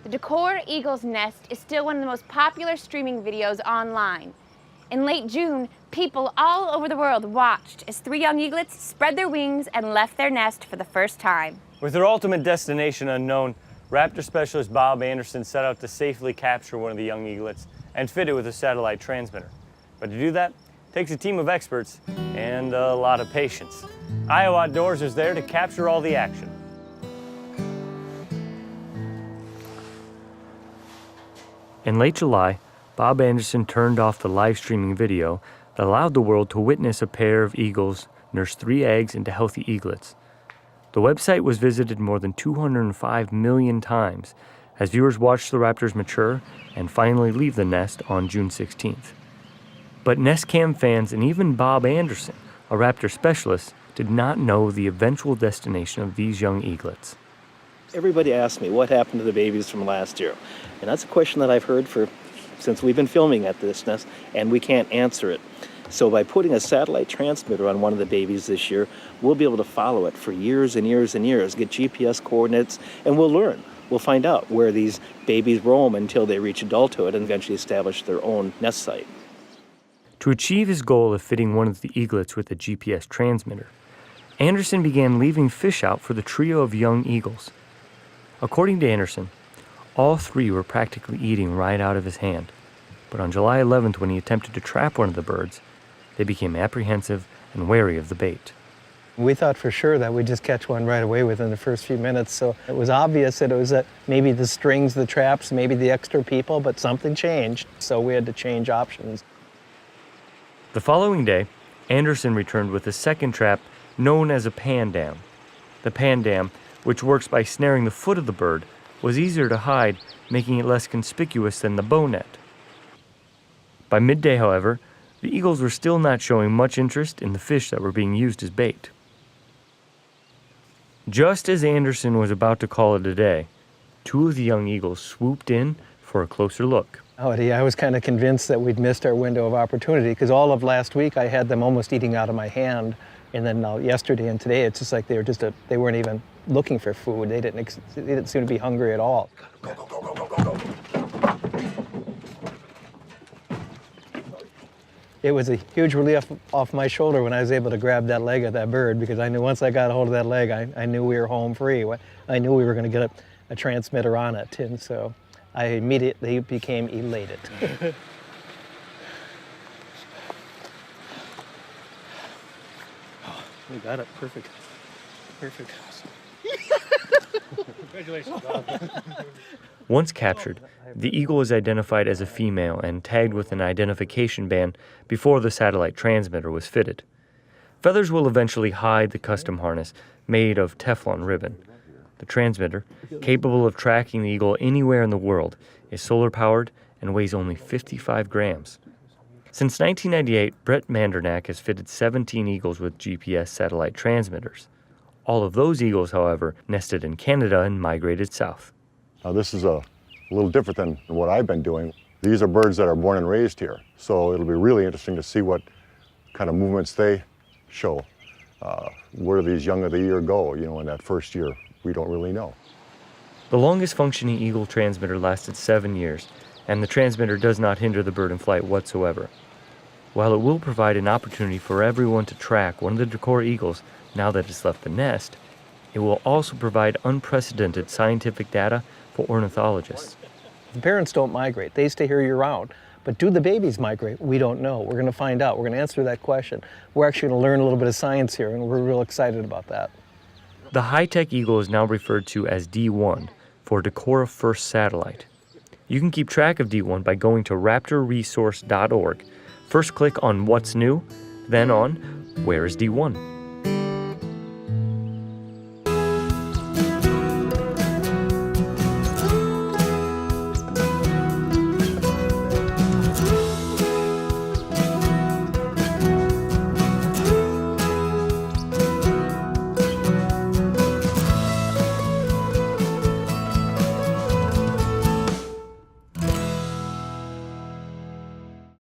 The Decorah eagle's nest is still one of the most popular streaming videos online. In late June, people all over the world watched as 3 young eaglets spread their wings and left their nest for the first time. With their ultimate destination unknown, raptor specialist Bob Anderson set out to safely capture one of the young eaglets and fit it with a satellite transmitter. But to do that, takes a team of experts and a lot of patience. Iowa Outdoors is there to capture all the action. In late July, Bob Anderson turned off the live streaming video that allowed the world to witness a pair of eagles nurse 3 eggs into healthy eaglets. The website was visited more than 205 million times as viewers watched the raptors mature and finally leave the nest on June 16th. But Nest Cam fans and even Bob Anderson, a raptor specialist, did not know the eventual destination of these young eaglets. Everybody asks me what happened to the babies from last year, and that's a question that I've heard since we've been filming at this nest, and we can't answer it. So by putting a satellite transmitter on one of the babies this year, we'll be able to follow it for years and years and years, get GPS coordinates, and we'll learn. We'll find out where these babies roam until they reach adulthood and eventually establish their own nest site. To achieve his goal of fitting one of the eaglets with a GPS transmitter, Anderson began leaving fish out for the trio of young eagles. According to Anderson, all 3 were practically eating right out of his hand. But on July 11th, when he attempted to trap one of the birds, they became apprehensive and wary of the bait. We thought for sure that we'd just catch one right away within the first few minutes, so it was obvious that it was maybe the strings, the traps, maybe the extra people, but something changed, so we had to change options. The following day, Anderson returned with a second trap known as a pan dam. The pan dam, which works by snaring the foot of the bird, was easier to hide, making it less conspicuous than the bow net. By midday, however, the eagles were still not showing much interest in the fish that were being used as bait. Just as Anderson was about to call it a day, 2 of the young eagles swooped in for a closer look. Howdy, I was kind of convinced that we'd missed our window of opportunity because all of last week I had them almost eating out of my hand, and then yesterday and today it's just like they weren't even looking for food. They didn't seem to be hungry at all. Go, go, go, go, go, go. It was a huge relief off my shoulder when I was able to grab that leg of that bird, because I knew once I got a hold of that leg, I knew we were home free. I knew we were going to get a transmitter on it, and so I immediately became elated. Oh, we got it. Perfect. Perfect. Congratulations, Bob. Once captured, the eagle was identified as a female and tagged with an identification band before the satellite transmitter was fitted. Feathers will eventually hide the custom harness made of Teflon ribbon. The transmitter, capable of tracking the eagle anywhere in the world, is solar-powered and weighs only 55 grams. Since 1998, Brett Mandernack has fitted 17 eagles with GPS satellite transmitters. All of those eagles, however, nested in Canada and migrated south. This is a little different than what I've been doing. These are birds that are born and raised here, so it'll be really interesting to see what kind of movements they show. Where do these young of the year go? In that first year, we don't really know. The longest functioning eagle transmitter lasted 7 years, and the transmitter does not hinder the bird in flight whatsoever. While it will provide an opportunity for everyone to track one of the Decorah eagles now that it's left the nest, it will also provide unprecedented scientific data for ornithologists. The parents don't migrate, they stay here year-round. But do the babies migrate? We don't know. We're going to find out. We're going to answer that question. We're actually going to learn a little bit of science here, and we're real excited about that. The high-tech eagle is now referred to as D1 for Decorah First Satellite. You can keep track of D1 by going to raptorresource.org. First click on What's New, then on Where is D1?